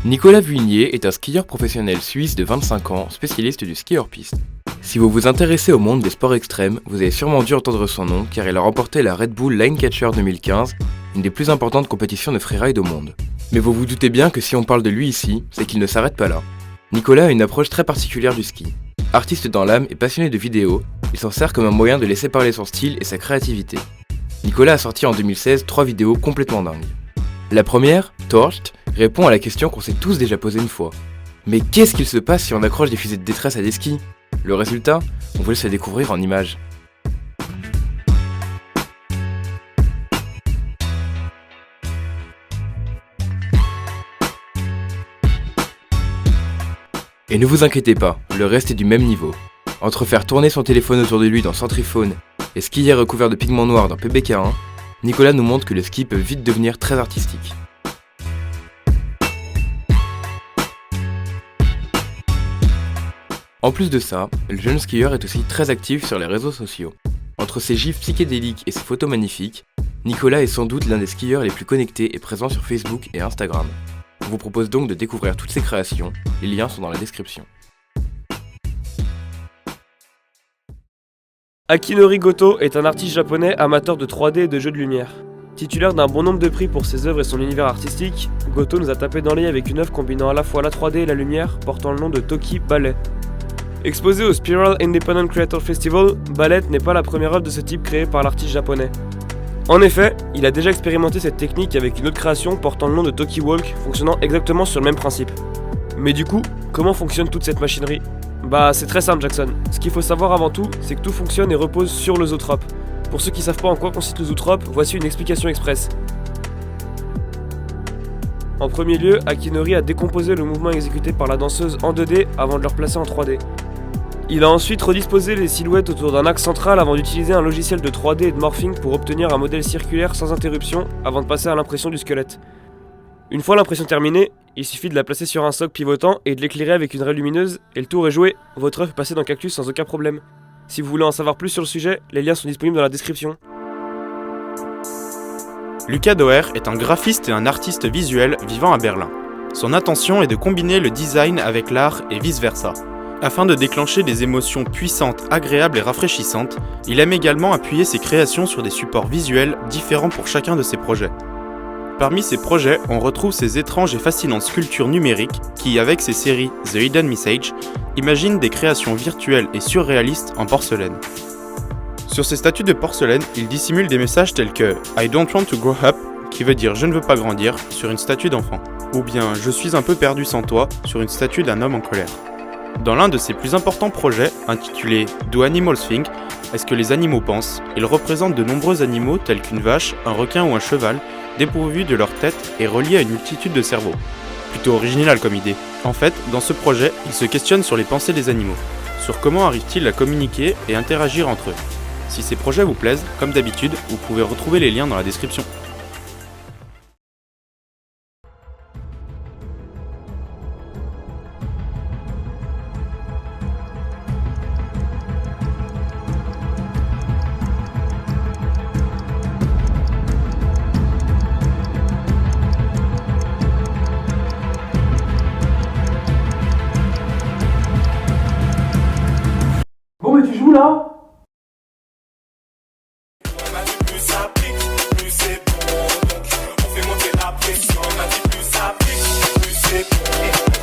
Nicolas Vuignier est un skieur professionnel suisse de 25 ans, spécialiste du ski hors-piste. Si vous vous intéressez au monde des sports extrêmes, vous avez sûrement dû entendre son nom car il a remporté la Red Bull Linecatcher 2015, une des plus importantes compétitions de freeride au monde. Mais vous vous doutez bien que si on parle de lui ici, c'est qu'il ne s'arrête pas là. Nicolas a une approche très particulière du ski. Artiste dans l'âme et passionné de vidéo, il s'en sert comme un moyen de laisser parler son style et sa créativité. Nicolas a sorti en 2016 3 vidéos complètement dingues. La première, Torched, répond à la question qu'on s'est tous déjà posée une fois. Mais qu'est-ce qu'il se passe si on accroche des fusées de détresse à des skis ? Le résultat, on vous laisse le découvrir en images. Et ne vous inquiétez pas, le reste est du même niveau. Entre faire tourner son téléphone autour de lui dans Centriphone et skier recouvert de pigments noirs dans PBK1, Nicolas nous montre que le ski peut vite devenir très artistique. En plus de ça, le jeune skieur est aussi très actif sur les réseaux sociaux. Entre ses gifs psychédéliques et ses photos magnifiques, Nicolas est sans doute l'un des skieurs les plus connectés et présents sur Facebook et Instagram. On vous propose donc de découvrir toutes ses créations, les liens sont dans la description. Akinori Goto est un artiste japonais amateur de 3D et de jeux de lumière. Titulaire d'un bon nombre de prix pour ses œuvres et son univers artistique, Goto nous a tapé dans l'œil avec une œuvre combinant à la fois la 3D et la lumière, portant le nom de Toki Ballet. Exposé au Spiral Independent Creator Festival, Ballet n'est pas la première œuvre de ce type créée par l'artiste japonais. En effet, il a déjà expérimenté cette technique avec une autre création portant le nom de Toki Walk, fonctionnant exactement sur le même principe. Mais du coup, comment fonctionne toute cette machinerie ? C'est très simple Jackson. Ce qu'il faut savoir avant tout, c'est que tout fonctionne et repose sur le zootrope. Pour ceux qui savent pas en quoi consiste le zootrope, voici une explication express. En premier lieu, Akinori a décomposé le mouvement exécuté par la danseuse en 2D avant de le replacer en 3D. Il a ensuite redisposé les silhouettes autour d'un axe central avant d'utiliser un logiciel de 3D et de morphing pour obtenir un modèle circulaire sans interruption avant de passer à l'impression du squelette. Une fois l'impression terminée, il suffit de la placer sur un socle pivotant et de l'éclairer avec une raie lumineuse et le tour est joué, votre œuvre est passée dans Cactus sans aucun problème. Si vous voulez en savoir plus sur le sujet, les liens sont disponibles dans la description. Lucas Doer est un graphiste et un artiste visuel vivant à Berlin. Son intention est de combiner le design avec l'art et vice-versa. Afin de déclencher des émotions puissantes, agréables et rafraîchissantes, il aime également appuyer ses créations sur des supports visuels différents pour chacun de ses projets. Parmi ses projets, on retrouve ces étranges et fascinantes sculptures numériques qui, avec ses séries The Hidden Message, imaginent des créations virtuelles et surréalistes en porcelaine. Sur ces statues de porcelaine, il dissimule des messages tels que « I don't want to grow up », qui veut dire « je ne veux pas grandir » sur une statue d'enfant, ou bien « je suis un peu perdu sans toi » sur une statue d'un homme en colère. Dans l'un de ses plus importants projets, intitulé « Do Animals Think », est-ce que les animaux pensent ? Il représente de nombreux animaux tels qu'une vache, un requin ou un cheval, dépourvus de leur tête et reliés à une multitude de cerveaux. Plutôt original comme idée. En fait, dans ce projet, il se questionne sur les pensées des animaux, sur comment arrivent-ils à communiquer et interagir entre eux. Si ces projets vous plaisent, comme d'habitude, vous pouvez retrouver les liens dans la description. Bon mais tu joues là ? Plus ça pique, plus c'est bon. Donc on fait monter la pression. On a dit plus ça pique, plus c'est bon.